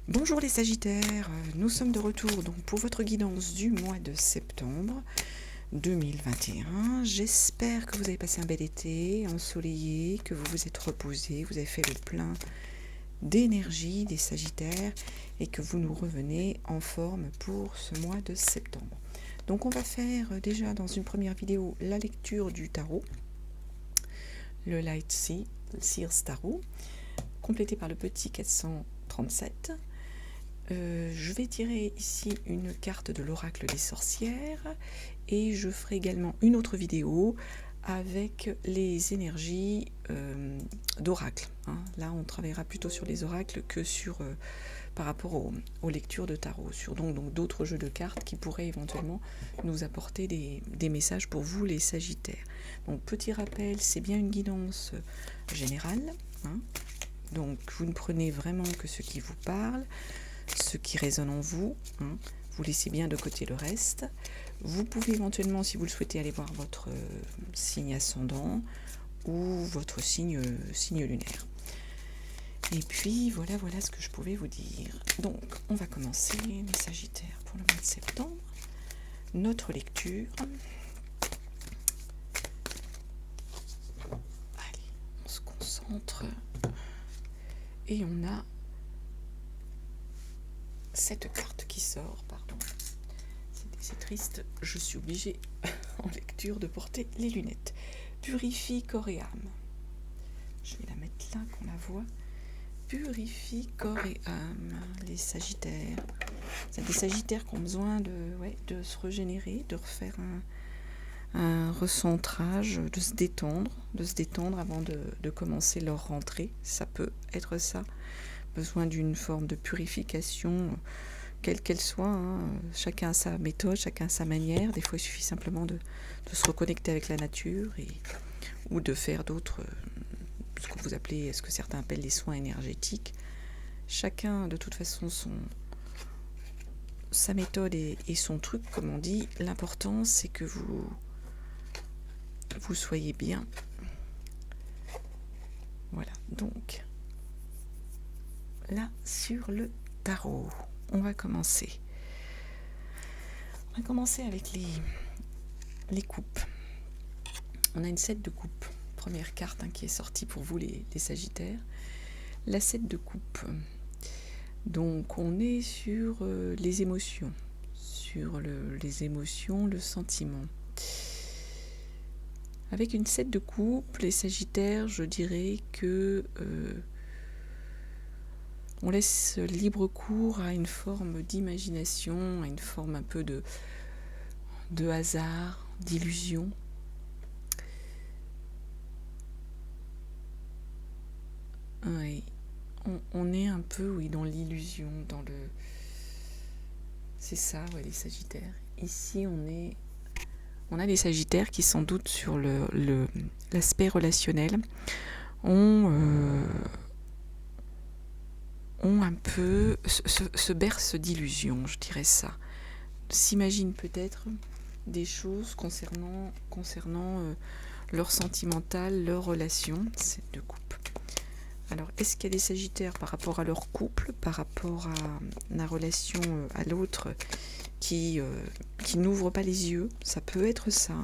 Bonjour les Sagittaires, nous sommes de retour donc pour votre guidance du mois de septembre 2021. J'espère que vous avez passé un bel été ensoleillé, que vous vous êtes reposé, vous avez fait le plein d'énergie des Sagittaires et que vous nous revenez en forme pour ce mois de septembre. Donc on va faire déjà dans une première vidéo la lecture du tarot, le Light Seers Tarot, complété par le petit 437. Je vais tirer ici une carte de l'oracle des sorcières et je ferai également une autre vidéo avec les énergies d'oracle. Là, on travaillera plutôt sur les oracles que sur par rapport aux lectures de tarot, sur donc d'autres jeux de cartes qui pourraient éventuellement nous apporter des messages pour vous les Sagittaires. Donc petit rappel, c'est bien une guidance générale, donc vous ne prenez vraiment que ce qui vous parle, ce qui résonne en vous, vous laissez bien de côté le reste. Vous pouvez éventuellement, si vous le souhaitez, aller voir votre signe ascendant ou votre signe lunaire. Et puis voilà ce que je pouvais vous dire. Donc on va commencer les Sagittaires pour le mois de septembre. Notre lecture. Allez, on se concentre. Et on a cette carte qui sort, pardon. C'est triste, je suis obligée en lecture de porter les lunettes. Purifie corps et âme. Je vais la mettre là qu'on la voit. Purifie corps et âme, les Sagittaires. C'est des Sagittaires qui ont besoin de se régénérer, de refaire un recentrage, de se détendre avant de commencer leur rentrée. Ça peut être ça. Besoin d'une forme de purification, quelle qu'elle soit. Chacun a sa méthode, chacun a sa manière. Des fois, il suffit simplement de se reconnecter avec la nature ou de faire d'autres, ce que vous appelez, ce que certains appellent les soins énergétiques. Chacun, de toute façon, sa méthode et son truc, comme on dit. L'important, c'est que vous soyez bien. Voilà, donc là, sur le tarot, on va commencer. On va commencer avec les coupes. On a une 7 de coupe, première carte qui est sortie pour vous les Sagittaires. La 7 de coupe. Donc on est sur les émotions, le sentiment. Avec une 7 de coupe, les Sagittaires, je dirais que on laisse libre cours à une forme d'imagination, à une forme un peu de hasard, d'illusion. Oui, on est un peu dans l'illusion, c'est ça, les Sagittaires. Ici, on a des Sagittaires qui, sans doute, sur l'aspect relationnel, ont un peu se bercent d'illusions, je dirais ça. S'imaginent peut-être des choses concernant leur sentimental, leur relation, c'est de couple. Alors, est-ce qu'il y a des Sagittaires par rapport à leur couple, par rapport à la relation à l'autre qui n'ouvre pas les yeux? Ça peut être ça,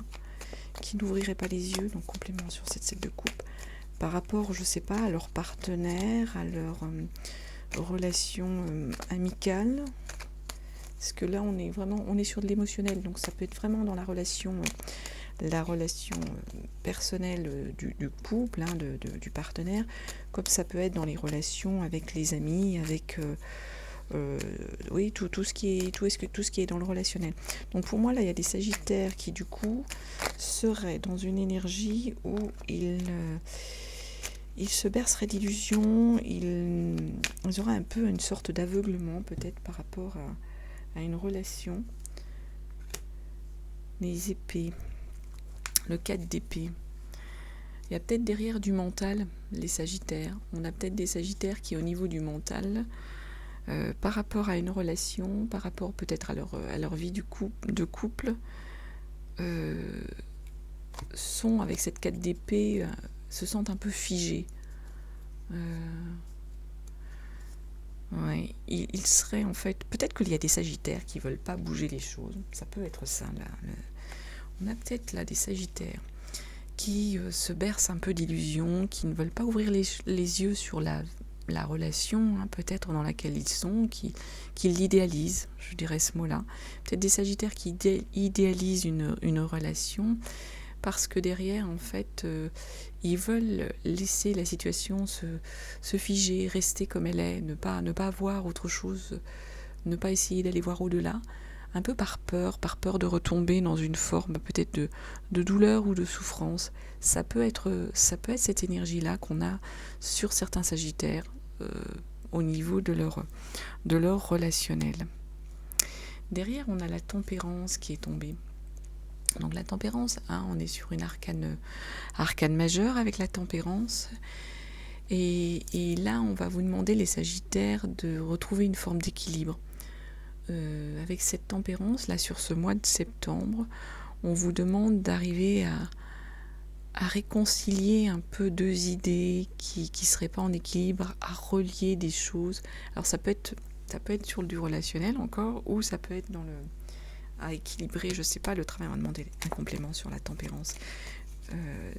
qui n'ouvrirait pas les yeux, donc complément sur cette 7 de coupe. Par rapport, je ne sais pas, à leur partenaire, à leur relation amicale. Parce que là, on est sur de l'émotionnel, donc ça peut être vraiment dans la relation personnelle du couple, du partenaire, comme ça peut être dans les relations avec les amis, avec tout ce qui est dans le relationnel. Donc pour moi, là, il y a des Sagittaires qui, du coup, seraient dans une énergie où ils se berceraient d'illusions, ils auraient un peu une sorte d'aveuglement, peut-être, par rapport à une relation. Les épées, le 4 d'épée. Il y a peut-être derrière du mental, les Sagittaires. On a peut-être des Sagittaires qui, au niveau du mental, par rapport à une relation, par rapport peut-être à leur vie de couple, sont, avec cette 4 d'épée, se sentent un peu figés. Ouais, il serait en fait... Peut-être qu'il y a des sagittaires qui ne veulent pas bouger les choses. Ça peut être ça, là. On a peut-être là des sagittaires qui se bercent un peu d'illusions, qui ne veulent pas ouvrir les yeux sur la relation, hein, peut-être dans laquelle ils sont, qui l'idéalisent, je dirais ce mot-là. Peut-être des sagittaires qui idéalisent une relation, parce que derrière, en fait, ils veulent laisser la situation se figer, rester comme elle est, ne pas voir autre chose, ne pas essayer d'aller voir au-delà, un peu par peur de retomber dans une forme peut-être de douleur ou de souffrance. Ça peut être cette énergie-là qu'on a sur certains sagittaires au niveau de leur relationnel. Derrière, on a la tempérance qui est tombée. Donc la tempérance, hein, on est sur une arcane majeure avec la tempérance. Et là, on va vous demander, les sagittaires, de retrouver une forme d'équilibre. Avec cette tempérance, là, sur ce mois de septembre, on vous demande d'arriver à réconcilier un peu deux idées qui ne seraient pas en équilibre, à relier des choses. Alors ça peut être sur du relationnel encore, ou ça peut être à équilibrer, je sais pas, le travail. On va demander un complément sur la tempérance.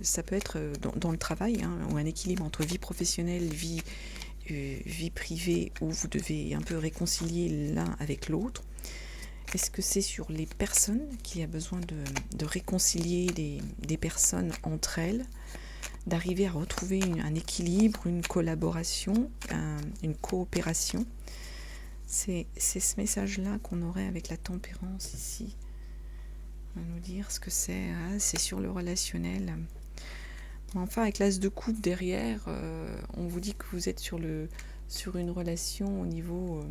Ça peut être dans le travail, hein, ou un équilibre entre vie professionnelle, vie privée, où vous devez un peu réconcilier l'un avec l'autre. Est-ce que c'est sur les personnes qu'il y a besoin de réconcilier des personnes entre elles, d'arriver à retrouver un équilibre, une collaboration, une coopération? C'est ce message-là qu'on aurait avec la tempérance ici. On va nous dire ce que c'est. Ah, c'est sur le relationnel. Enfin, avec l'as de coupe derrière, on vous dit que vous êtes sur une relation au niveau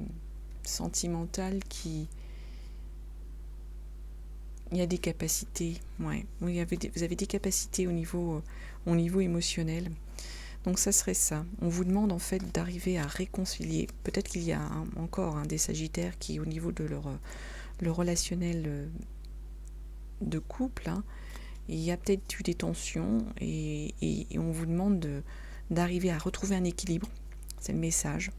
sentimental il y a des capacités. Ouais. Vous avez des capacités au niveau émotionnel. Donc ça serait ça. On vous demande en fait d'arriver à réconcilier. Peut-être qu'il y a encore des sagittaires qui, au niveau de le relationnel de couple, hein, il y a peut-être eu des tensions et on vous demande d'arriver à retrouver un équilibre. C'est le message.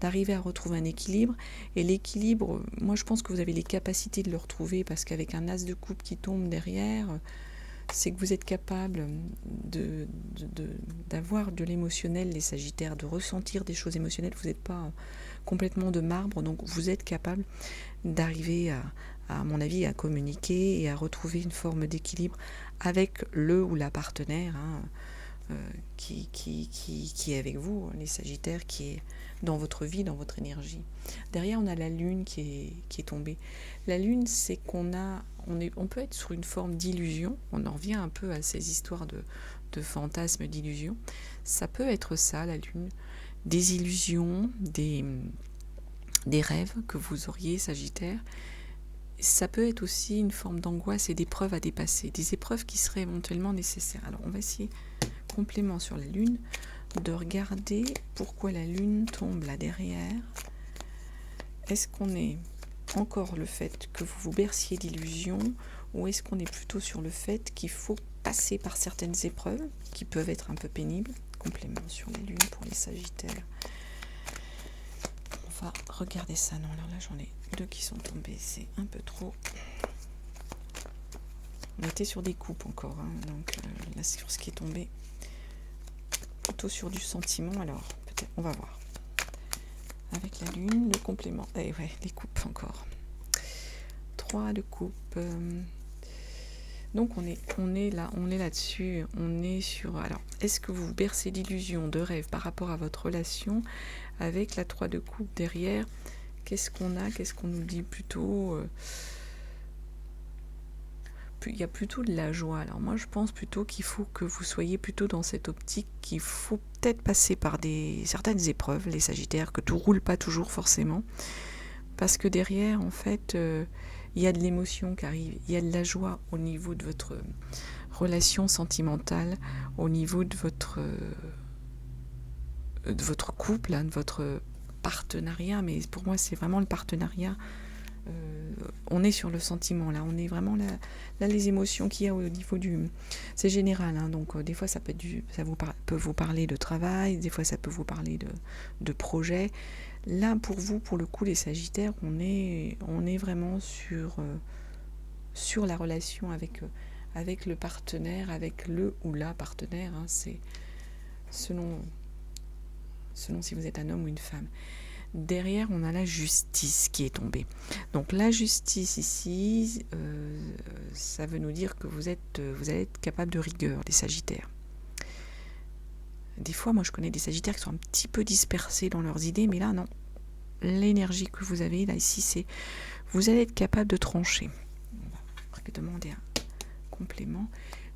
D'arriver à retrouver un équilibre. Et l'équilibre, moi je pense que vous avez les capacités de le retrouver, parce qu'avec un as de coupe qui tombe derrière, c'est que vous êtes capable d'avoir de l'émotionnel, les sagittaires, de ressentir des choses émotionnelles. Vous n'êtes pas complètement de marbre, donc vous êtes capable d'arriver à mon avis, à communiquer et à retrouver une forme d'équilibre avec le ou la partenaire, hein, qui est avec vous, les sagittaires, qui est dans votre vie, dans votre énergie. Derrière, on a la lune qui est tombée. La lune, c'est qu'on peut être sur une forme d'illusion. On en revient un peu à ces histoires de fantasmes, d'illusions. Ça peut être ça, la lune. Des illusions, des rêves que vous auriez, sagittaire. Ça peut être aussi une forme d'angoisse et d'épreuves à dépasser, des épreuves qui seraient éventuellement nécessaires. Alors on va essayer, complément sur la lune, de regarder pourquoi la lune tombe là derrière. Est-ce qu'on est encore le fait que vous vous berciez d'illusions, ou est-ce qu'on est plutôt sur le fait qu'il faut passer par certaines épreuves qui peuvent être un peu pénibles? Complément sur la lune pour les sagittaires. On va regarder ça. Non, alors là j'en ai deux qui sont tombés, c'est un peu trop. On était sur des coupes encore, hein, donc là sur ce qui est tombé, plutôt sur du sentiment. Alors peut-être, on va voir. Avec la lune, le complément, ouais, les coupes encore. 3 de coupe. Donc on est là-dessus, on est sur... Alors, est-ce que vous vous bercez d'illusions, de rêves par rapport à votre relation avec la 3 de coupe derrière? Qu'est-ce qu'on a? Qu'est-ce qu'on nous dit plutôt? Il y a plutôt de la joie. Alors moi je pense plutôt qu'il faut que vous soyez plutôt dans cette optique qu'il faut peut-être passer par certaines épreuves, les sagittaires, que tout roule pas toujours forcément, parce que derrière en fait il y a de l'émotion qui arrive, il y a de la joie au niveau de votre relation sentimentale, au niveau de votre couple, hein, de votre partenariat. Mais pour moi c'est vraiment le partenariat. On est sur le sentiment là, on est vraiment là les émotions qu'il y a au niveau c'est général, hein, donc des fois ça peut vous parler de travail, des fois ça peut vous parler de projet. Là, pour vous, pour le coup, les Sagittaires, on est vraiment sur la relation avec le partenaire, avec le ou la partenaire. Hein, c'est selon si vous êtes un homme ou une femme. Derrière, on a la justice qui est tombée. Donc la justice ici, ça veut nous dire que vous allez être capable de rigueur, les Sagittaires. Des fois, moi je connais des Sagittaires qui sont un petit peu dispersés dans leurs idées, mais là non. L'énergie que vous avez là ici, c'est vous allez être capable de trancher. On va demander un complément.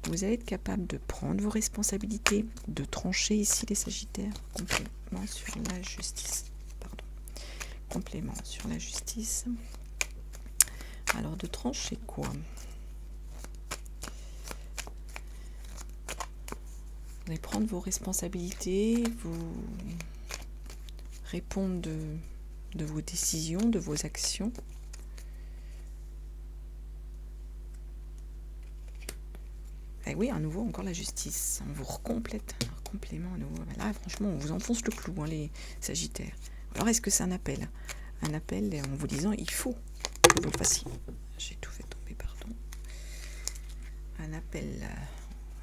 Vous allez être capable de prendre vos responsabilités, de trancher ici les Sagittaires. Complément sur la justice. Pardon. Complément sur la justice. Alors de trancher quoi? Vous allez prendre vos responsabilités, vous répondre de vos décisions, de vos actions. Et oui, à nouveau, encore la justice. On vous recomplète. Un complément à nouveau. Là, franchement, on vous enfonce le clou, hein, les Sagittaires. Alors, est-ce que c'est un appel? Un appel en vous disant, il faut que vous le fassiez. J'ai tout fait tomber, pardon. Un appel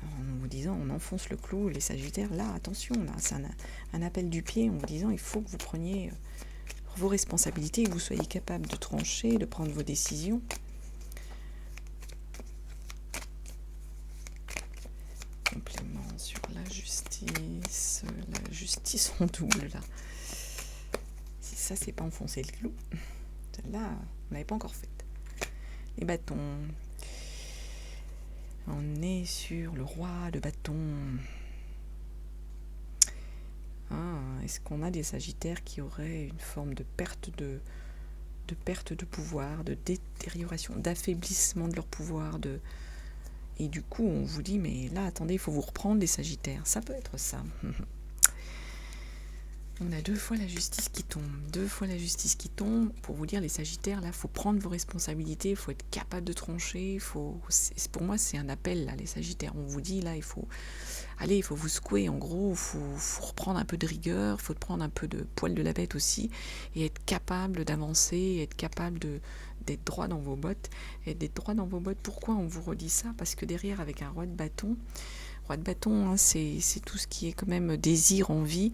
en vous disant, on enfonce le clou, les Sagittaires. Là, attention, là, c'est un appel du pied en vous disant, il faut que vous preniez vos responsabilités, que vous soyez capable de trancher, de prendre vos décisions. Complément sur la justice en double là. Si ça c'est pas enfoncer le clou, celle-là on l'avait pas encore faite. Les bâtons, on est sur le roi de bâton. Est-ce qu'on a des Sagittaires qui auraient une forme de perte de pouvoir, de détérioration, d'affaiblissement de leur pouvoir, et du coup, on vous dit, mais là, attendez, il faut vous reprendre, les Sagittaires. Ça peut être ça. On a 2 fois la justice qui tombe. 2 fois la justice qui tombe. Pour vous dire, les Sagittaires, là, il faut prendre vos responsabilités, il faut être capable de trancher. Pour moi, c'est un appel, là, les Sagittaires. On vous dit, là, il faut vous secouer. En gros, il faut reprendre un peu de rigueur, il faut prendre un peu de poil de la bête aussi, et être capable d'avancer, être capable d'être droit dans vos bottes. Et d'être droit dans vos bottes, pourquoi on vous redit ça? Parce que derrière, avec un roi de bâton, hein, c'est tout ce qui est quand même désir, envie.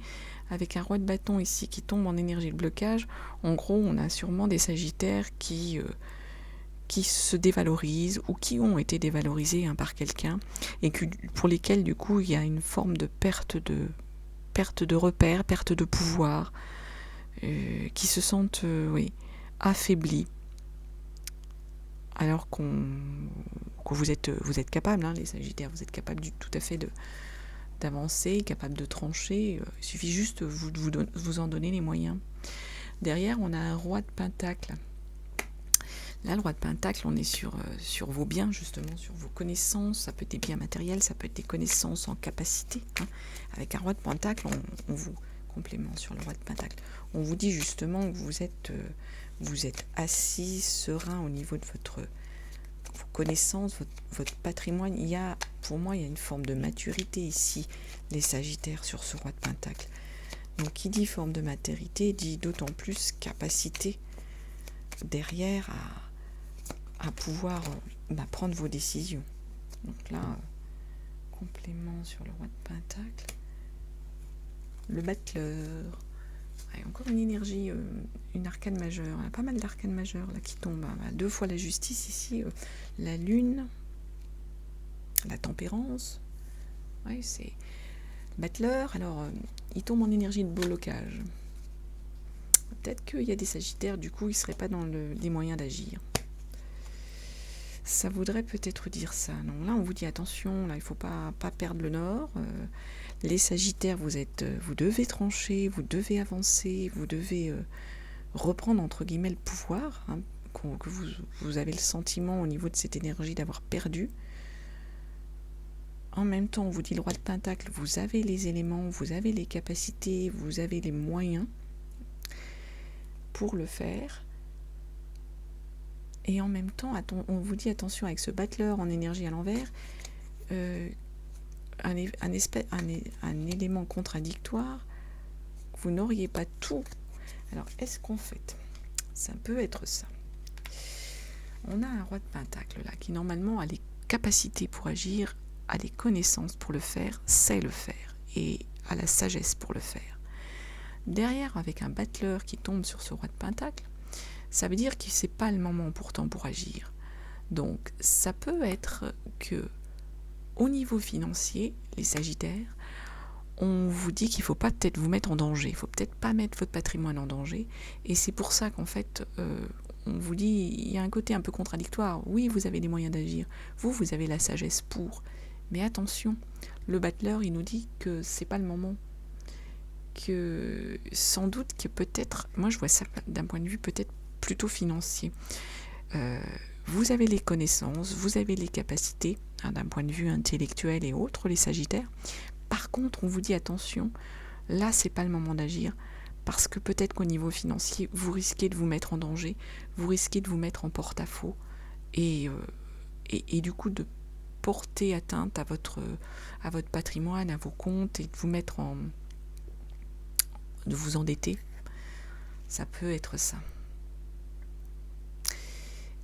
Avec un roi de bâton ici qui tombe en énergie de blocage, en gros, on a sûrement des Sagittaires qui se dévalorisent ou qui ont été dévalorisés par quelqu'un et pour lesquels, du coup, il y a une forme de perte de repères, perte de pouvoir, qui se sentent affaiblis. Alors que vous êtes capable, hein, les Sagittaires, vous êtes capable tout à fait d'avancer, capable de trancher. Il suffit juste de vous en donner les moyens. Derrière, on a un roi de pentacle. Là, le roi de pentacle, on est sur vos biens, justement, sur vos connaissances. Ça peut être des biens matériels, ça peut être des connaissances en capacité. Hein. Avec un roi de pentacle, on vous complément sur le roi de pentacle. On vous dit justement que vous êtes assis, serein au niveau de vos connaissances, votre patrimoine. Pour moi, il y a une forme de maturité ici, les Sagittaires, sur ce roi de pentacle. Donc, qui dit forme de maturité, dit d'autant plus capacité derrière à pouvoir prendre vos décisions. Donc là, complément sur le roi de pentacle. Le battleur. Encore une énergie, une arcane majeure. Il y a pas mal d'arcanes majeures là, qui tombent. 2 fois la justice ici. La lune. La tempérance. C'est battleur. Alors, il tombe en énergie de blocage. Peut-être qu'il y a des Sagittaires, du coup, ils ne seraient pas dans les moyens d'agir. Ça voudrait peut-être dire ça. Non, là, on vous dit attention, là, il ne faut pas perdre le nord. Les Sagittaires, vous devez trancher, vous devez avancer, vous devez reprendre, entre guillemets, le pouvoir, hein, que vous avez le sentiment au niveau de cette énergie d'avoir perdu. En même temps, on vous dit le roi de pentacle, vous avez les éléments, vous avez les capacités, vous avez les moyens pour le faire. Et en même temps, on vous dit attention avec ce battleur en énergie à l'envers, un élément contradictoire, vous n'auriez pas tout Alors, est-ce qu'en fait, ça peut être ça? On a un roi de pentacle là, qui normalement a les capacités pour agir, a les connaissances pour le faire, sait le faire, et a la sagesse pour le faire. Derrière, avec un battleur qui tombe sur ce roi de pentacle, ça veut dire que c'est pas le moment pourtant pour agir. Donc, ça peut être que, au niveau financier, les Sagittaires, on vous dit qu'il ne faut pas peut-être vous mettre en danger, il ne faut peut-être pas mettre votre patrimoine en danger, et c'est pour ça qu'en fait, on vous dit, il y a un côté un peu contradictoire. Oui, vous avez les moyens d'agir, vous avez la sagesse pour, mais attention, le battleur, il nous dit que c'est pas le moment, que sans doute que peut-être, moi je vois ça d'un point de vue peut-être plutôt financier. Vous avez les connaissances, vous avez les capacités, d'un point de vue intellectuel et autres, les Sagittaires. Par contre, on vous dit attention, là c'est pas le moment d'agir, parce que peut-être qu'au niveau financier, vous risquez de vous mettre en danger, vous risquez de vous mettre en porte-à-faux, et du coup de porter atteinte à votre patrimoine, à vos comptes, et de vous mettre de vous endetter. Ça peut être ça.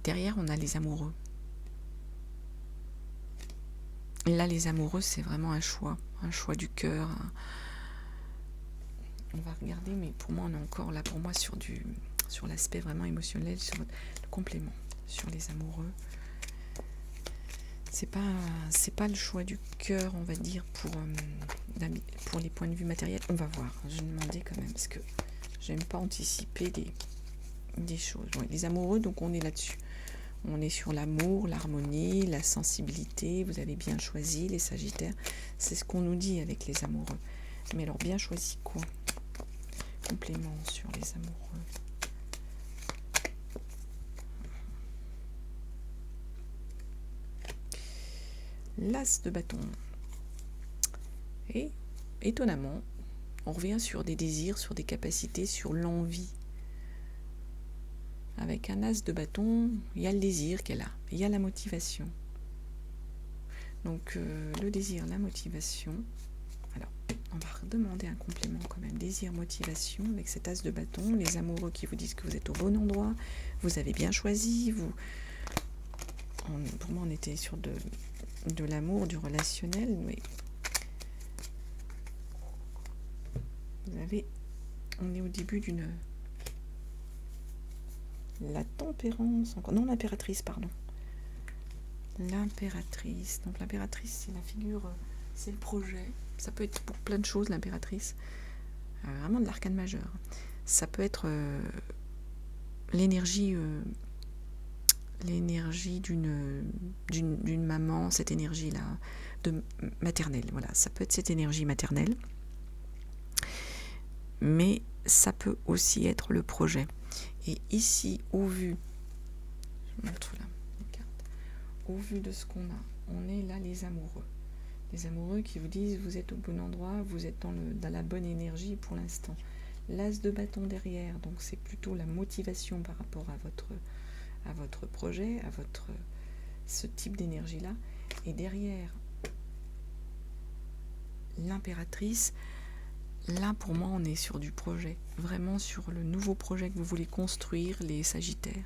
Derrière, on a les amoureux. Et là, les amoureux, c'est vraiment un choix du cœur. On va regarder, mais pour moi, on est encore là, pour moi, sur l'aspect vraiment émotionnel, sur le complément, sur les amoureux. C'est pas le choix du cœur, on va dire, pour les points de vue matériels. On va voir. Je vais demander quand même, parce que j'aime pas anticiper des choses. Ouais, les amoureux, donc on est là-dessus. On est sur l'amour, l'harmonie, la sensibilité. Vous avez bien choisi, les Sagittaires. C'est ce qu'on nous dit avec les amoureux. Mais alors, bien choisi quoi? Complément sur les amoureux. L'as de bâton. Et, étonnamment, on revient sur des désirs, sur des capacités, sur l'envie. Avec un as de bâton, il y a le désir qu'elle a, il y a la motivation. Donc le désir, la motivation. Alors, on va redemander un complément quand même. Désir, motivation, avec cet as de bâton. Les amoureux qui vous disent que vous êtes au bon endroit, vous avez bien choisi. Pour moi, on était sur de l'amour, du relationnel, mais on est au début d'une... La tempérance, non, l'impératrice, pardon. L'impératrice. Donc l'impératrice, c'est la figure, c'est le projet. Ça peut être pour plein de choses, l'impératrice. Vraiment de l'arcane majeur. Ça peut être l'énergie d'une maman, cette énergie-là, maternelle. Voilà, ça peut être cette énergie maternelle. Mais ça peut aussi être le projet. Et ici, au vu, je montre là les cartes, au vu de ce qu'on a, on est là les amoureux. Les amoureux qui vous disent vous êtes au bon endroit, vous êtes dans la bonne énergie pour l'instant. L'as de bâton derrière, donc c'est plutôt la motivation par rapport à votre projet, à ce type d'énergie-là. Et derrière l'impératrice, là, pour moi, on est sur du projet, vraiment sur le nouveau projet que vous voulez construire, les Sagittaires.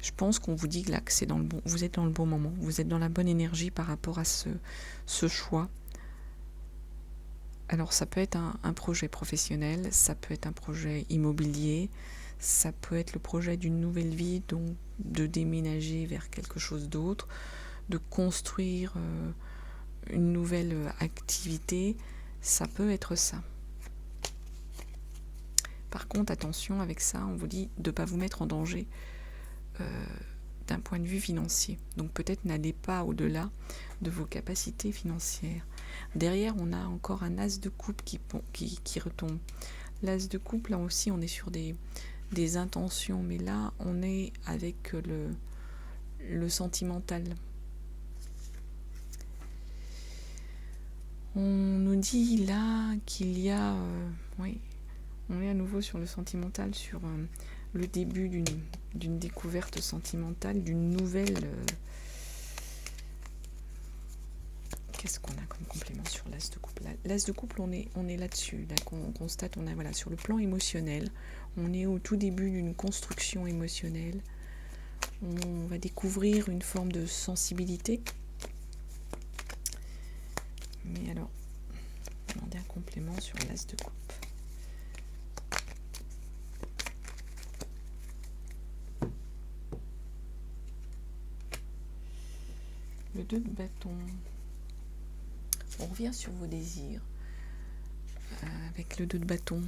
Je pense qu'on vous dit là que c'est vous êtes dans le bon moment, vous êtes dans la bonne énergie par rapport à ce choix. Alors, ça peut être un projet professionnel, ça peut être un projet immobilier, ça peut être le projet d'une nouvelle vie, donc de déménager vers quelque chose d'autre, de construire une nouvelle activité. Ça peut être ça. Par contre, attention avec ça, on vous dit de ne pas vous mettre en danger d'un point de vue financier. Donc peut-être n'allez pas au-delà de vos capacités financières. Derrière, on a encore un as de coupe qui retombe. L'as de coupe, là aussi, on est sur des intentions, mais là, on est avec le sentimental. On nous dit là qu'il y a... oui, on est à nouveau sur le sentimental, sur le début d'une découverte sentimentale, d'une nouvelle... qu'est-ce qu'on a comme complément sur l'as de coupe? L'as de couple, on est là-dessus. Là, qu'on constate, on a voilà, sur le plan émotionnel, on est au tout début d'une construction émotionnelle. On va découvrir une forme de sensibilité. Mais alors, demander un complément sur l'as de coupe. Le 2 de bâton. On revient sur vos désirs avec le 2 de bâton.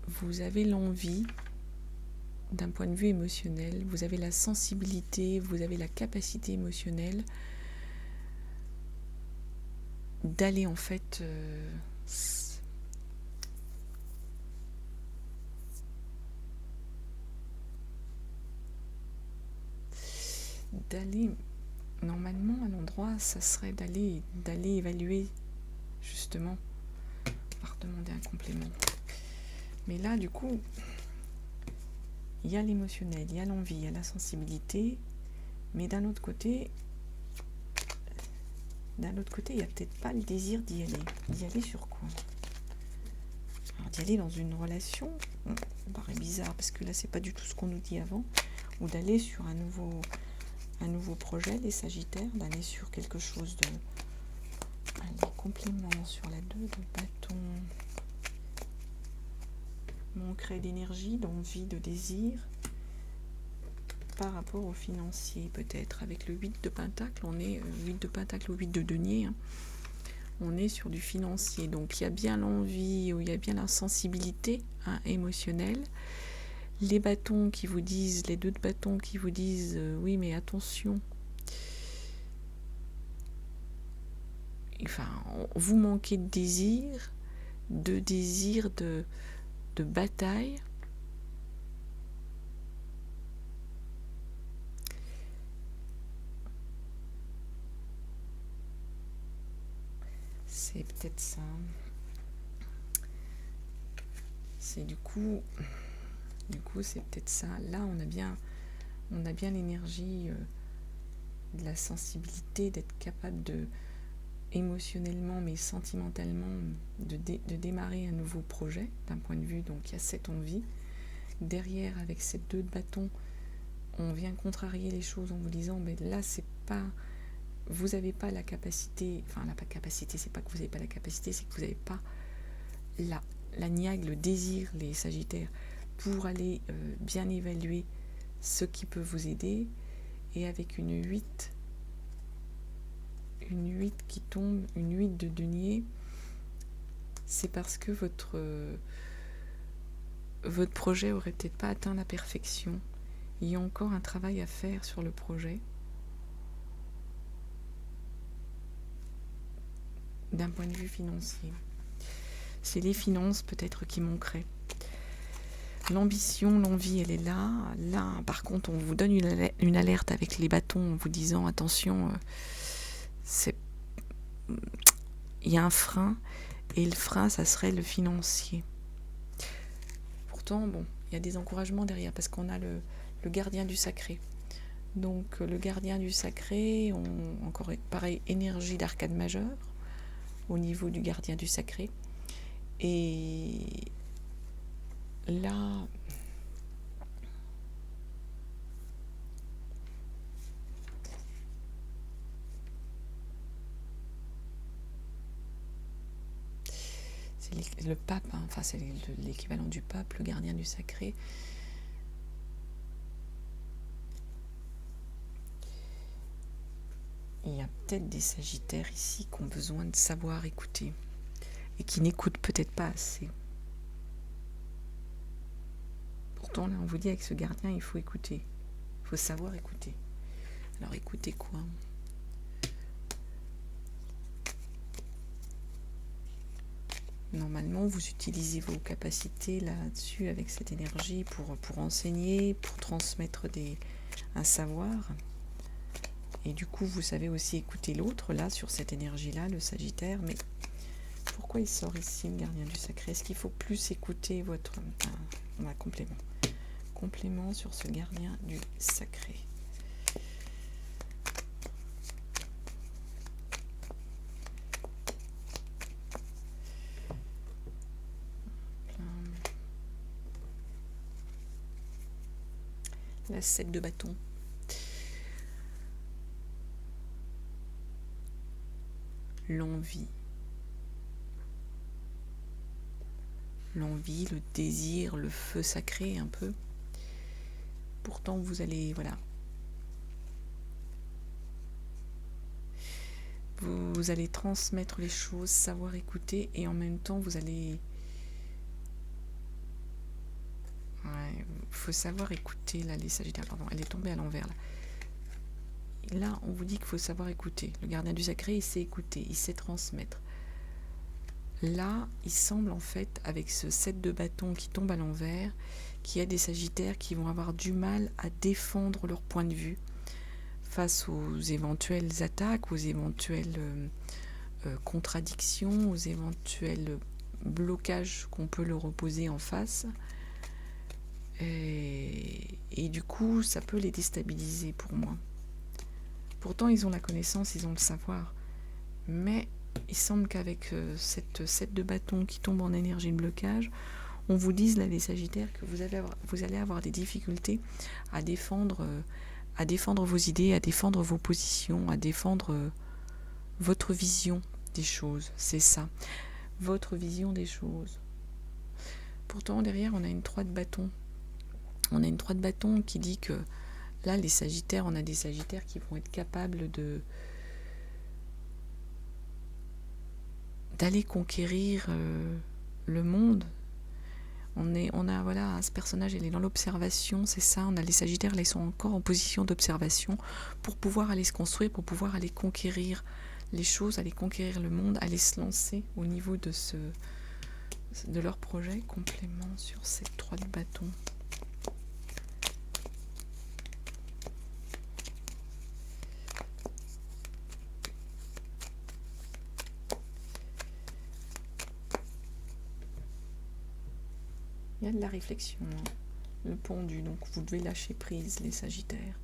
Vous avez l'envie, d'un point de vue émotionnel, vous avez la sensibilité, vous avez la capacité émotionnelle d'aller en fait d'aller normalement à l'endroit, ça serait d'aller évaluer justement, par demander un complément. Mais là, du coup, il y a l'émotionnel, il y a l'envie, il y a la sensibilité, mais d'un autre côté, il n'y a peut-être pas le désir d'y aller. D'y aller sur quoi? Alors, d'y aller dans une relation, ça paraît bizarre, parce que là, c'est pas du tout ce qu'on nous dit avant, ou d'aller sur un nouveau projet, les Sagittaires, d'aller sur quelque chose de... Allez, complément sur la 2 de bâton. Manquerait d'énergie, d'envie, de désir par rapport au financier peut-être. Avec le 8 de pentacle, on est 8 de pentacle ou 8 de denier, hein. On est sur du financier. Donc il y a bien l'envie, ou il y a bien la sensibilité, hein, émotionnelle. Les bâtons qui vous disent, les 2 de bâton qui vous disent oui mais attention. Enfin, vous manquez de désir de bataille. C'est peut-être ça. C'est du coup c'est peut-être ça. Là, on a bien l'énergie de la sensibilité, d'être capable de émotionnellement mais sentimentalement de démarrer un nouveau projet d'un point de vue, donc il y a cette envie. Derrière, avec ces 2 de bâton, on vient contrarier les choses en vous disant mais là c'est pas, vous n'avez pas la capacité, enfin la capacité, c'est pas que vous n'avez pas la capacité, c'est que vous n'avez pas la niaque, le désir, les Sagittaires, pour aller bien évaluer ce qui peut vous aider. Et avec une 8 qui tombe, une 8 de denier, c'est parce que votre projet aurait peut-être pas atteint la perfection. Il y a encore un travail à faire sur le projet. D'un point de vue financier. C'est les finances peut-être qui manqueraient. L'ambition, l'envie, elle est là. Là, par contre, on vous donne une alerte avec les bâtons en vous disant attention, il y a un frein, et le frein, ça serait le financier. Pourtant, bon, il y a des encouragements derrière, parce qu'on a le gardien du sacré. Donc, le gardien du sacré, encore pareil, énergie d'arcane majeure, au niveau du gardien du sacré. Et là, c'est le pape, hein, enfin c'est l'équivalent du pape, le gardien du sacré. Il y a peut-être des Sagittaires ici qui ont besoin de savoir écouter et qui n'écoutent peut-être pas assez. Pourtant, là, on vous dit avec ce gardien, il faut écouter. Il faut savoir écouter. Alors, écoutez quoi ? Normalement, vous utilisez vos capacités là-dessus avec cette énergie pour enseigner, pour transmettre un savoir. Et du coup, vous savez aussi écouter l'autre, là, sur cette énergie-là, le Sagittaire. Mais pourquoi il sort ici, le gardien du sacré ? Est-ce qu'il faut plus écouter votre... on a complément. Complément sur ce gardien du sacré. La 7 de bâton. L'envie. L'envie, le désir, le feu sacré un peu. Pourtant, vous allez, voilà. Vous allez transmettre les choses, savoir écouter, et en même temps, vous allez... Ouais, faut savoir écouter, là, les Sagittaires, pardon, elle est tombée à l'envers, là. Là, on vous dit qu'il faut savoir écouter. Le gardien du sacré, il sait écouter, il sait transmettre. Là, il semble en fait, avec ce 7 de bâton qui tombe à l'envers, qu'il y a des Sagittaires qui vont avoir du mal à défendre leur point de vue face aux éventuelles attaques, aux éventuelles contradictions, aux éventuels blocages qu'on peut leur opposer en face. Et du coup, ça peut les déstabiliser pour moi. Pourtant, ils ont la connaissance, ils ont le savoir. Mais il semble qu'avec cette 7 de bâton qui tombe en énergie de blocage, on vous dise, là, les Sagittaires, que vous allez avoir des difficultés à défendre vos idées, à défendre vos positions, à défendre votre vision des choses. C'est ça, votre vision des choses. Pourtant, derrière, on a une 3 de bâton. On a une 3 de bâton qui dit que là, les Sagittaires, on a des Sagittaires qui vont être capables d'aller conquérir le monde. On a voilà, ce personnage, il est dans l'observation, c'est ça. On a les Sagittaires, là, ils sont encore en position d'observation pour pouvoir aller se construire, pour pouvoir aller conquérir les choses, aller conquérir le monde, aller se lancer au niveau de leur projet. Complément sur ces 3 de bâton. Il y a de la réflexion, hein. Le pendu, donc vous devez lâcher prise, les Sagittaires.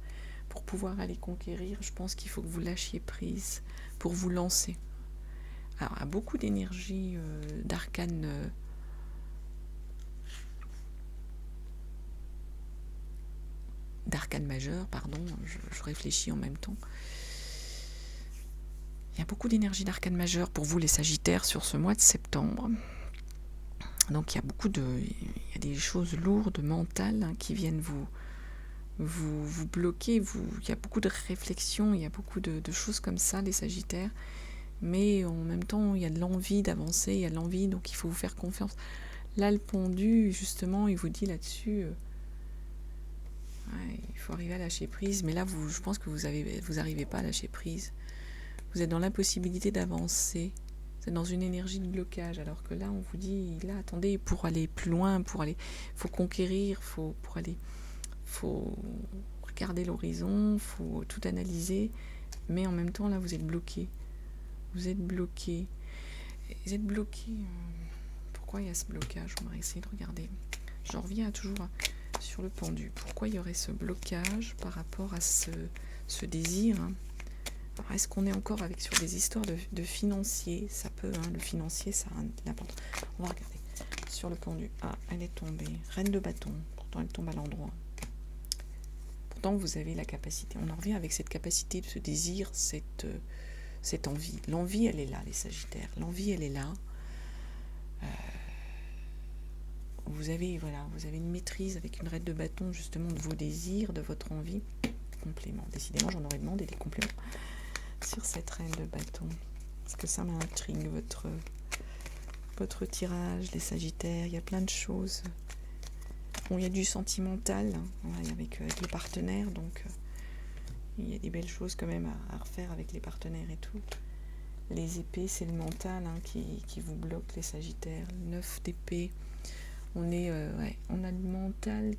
Pour pouvoir aller conquérir, je pense qu'il faut que vous lâchiez prise pour vous lancer. Alors, il y a beaucoup d'énergie d'arcane majeur, pardon, je réfléchis en même temps. Il y a beaucoup d'énergie d'arcane majeur pour vous, les Sagittaires, sur ce mois de septembre. Donc il y a des choses lourdes, mentales, hein, qui viennent vous bloquer. Il y a beaucoup de réflexions, il y a beaucoup de choses comme ça, les Sagittaires. Mais en même temps, il y a de l'envie d'avancer, il y a de l'envie, donc il faut vous faire confiance. Là, le pendu, justement, il vous dit là-dessus, il faut arriver à lâcher prise. Mais là, je pense que vous n'arrivez pas à lâcher prise. Vous êtes dans l'impossibilité d'avancer. C'est dans une énergie de blocage, alors que là, on vous dit, là, attendez, pour aller plus loin, faut conquérir, faut regarder l'horizon, faut tout analyser, mais en même temps, là, vous êtes bloqué. Vous êtes bloqué. Pourquoi il y a ce blocage? On va essayer de regarder. J'en reviens toujours sur le pendu. Pourquoi il y aurait ce blocage par rapport à ce désir, hein? Alors, est-ce qu'on est encore sur des histoires de financier? Ça peut, hein, le financier, ça a l'importance. On va regarder sur le pendu. Ah, elle est tombée. Reine de bâton. Pourtant, elle tombe à l'endroit. Pourtant, vous avez la capacité. On en revient avec cette capacité, de ce désir, cette envie. L'envie, elle est là, les Sagittaires. L'envie, elle est là. Vous avez une maîtrise avec une reine de bâton, justement, de vos désirs, de votre envie. Complément. Décidément, j'en aurais demandé des compléments sur cette reine de bâton, parce que ça m'intrigue, votre tirage, les Sagittaires. Il y a plein de choses. Bon, il y a du sentimental, hein, avec les partenaires, donc il y a des belles choses quand même à refaire avec les partenaires et tout. Les épées, c'est le mental, hein, qui vous bloque, les Sagittaires. 9 d'épée. On a le mental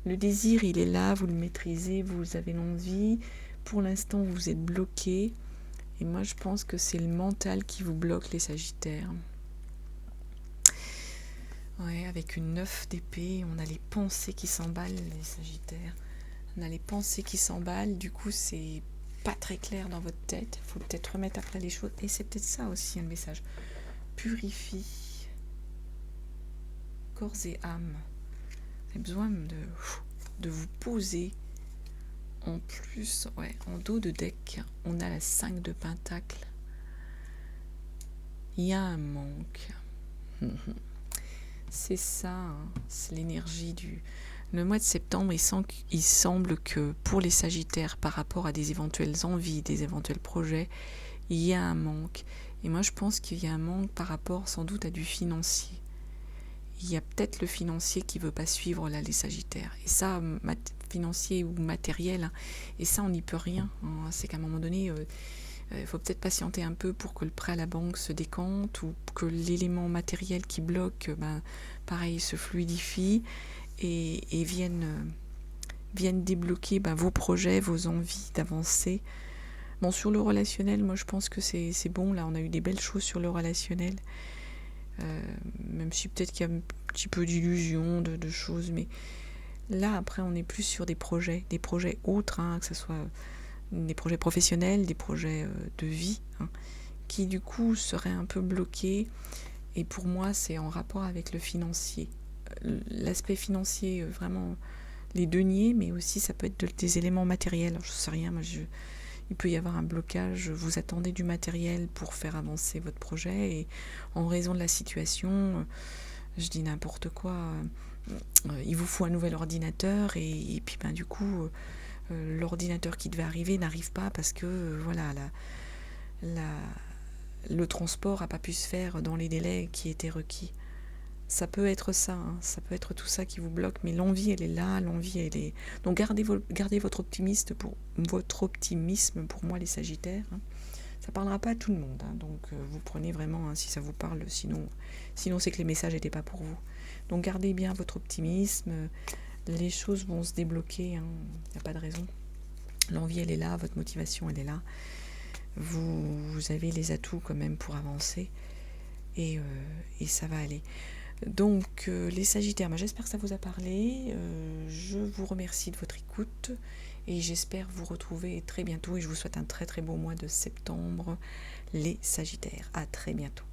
le désir, il est là, vous le maîtrisez, vous avez l'envie. Pour l'instant, vous êtes bloqué. Et moi, je pense que c'est le mental qui vous bloque, les Sagittaires. Ouais, avec une 9 d'épée, on a les pensées qui s'emballent, les Sagittaires. On a les pensées qui s'emballent, du coup c'est pas très clair dans votre tête. Il faut peut-être remettre après les choses. Et c'est peut-être ça aussi, le message. Purifie corps et âme. Vous avez besoin de vous poser. En plus, ouais, en dos de deck, on a la 5 de Pentacle. Il y a un manque. C'est ça, hein, c'est l'énergie du... Le mois de septembre, il semble que pour les Sagittaires, par rapport à des éventuelles envies, des éventuels projets, il y a un manque. Et moi, je pense qu'il y a un manque par rapport sans doute à du financier. Il y a peut-être le financier qui ne veut pas suivre là les Sagittaires. Et ça, financier ou matériel, hein, et ça, on n'y peut rien. Hein. C'est qu'à un moment donné, il faut peut-être patienter un peu pour que le prêt à la banque se décante ou que l'élément matériel qui bloque, pareil, se fluidifie et vienne débloquer vos projets, vos envies d'avancer. Bon, sur le relationnel, moi je pense que c'est bon. Là, on a eu des belles choses sur le relationnel. Même si peut-être qu'il y a un petit peu d'illusion, de choses. Mais là, après, on est plus sur des projets autres, hein, que ce soit des projets professionnels, des projets de vie, hein, qui du coup seraient un peu bloqués. Et pour moi, c'est en rapport avec le financier. L'aspect financier, vraiment les deniers, mais aussi ça peut être des éléments matériels. Alors, je ne sais rien, moi il peut y avoir un blocage, vous attendez du matériel pour faire avancer votre projet et en raison de la situation, je dis n'importe quoi, il vous faut un nouvel ordinateur et puis du coup l'ordinateur qui devait arriver n'arrive pas parce que voilà le transport n'a pas pu se faire dans les délais qui étaient requis. Ça peut être ça, hein, ça peut être tout ça qui vous bloque, mais l'envie, elle est là, l'envie, elle est... Donc gardez votre optimisme pour moi, les Sagittaires. Hein. Ça ne parlera pas à tout le monde, hein, donc vous prenez vraiment, hein, si ça vous parle, sinon c'est que les messages n'étaient pas pour vous. Donc gardez bien votre optimisme, les choses vont se débloquer, il n'y a pas de raison. L'envie, elle est là, votre motivation, elle est là. Vous avez les atouts quand même pour avancer, et ça va aller. Donc les Sagittaires, j'espère que ça vous a parlé, je vous remercie de votre écoute et j'espère vous retrouver très bientôt et je vous souhaite un très très beau mois de septembre les Sagittaires. À très bientôt.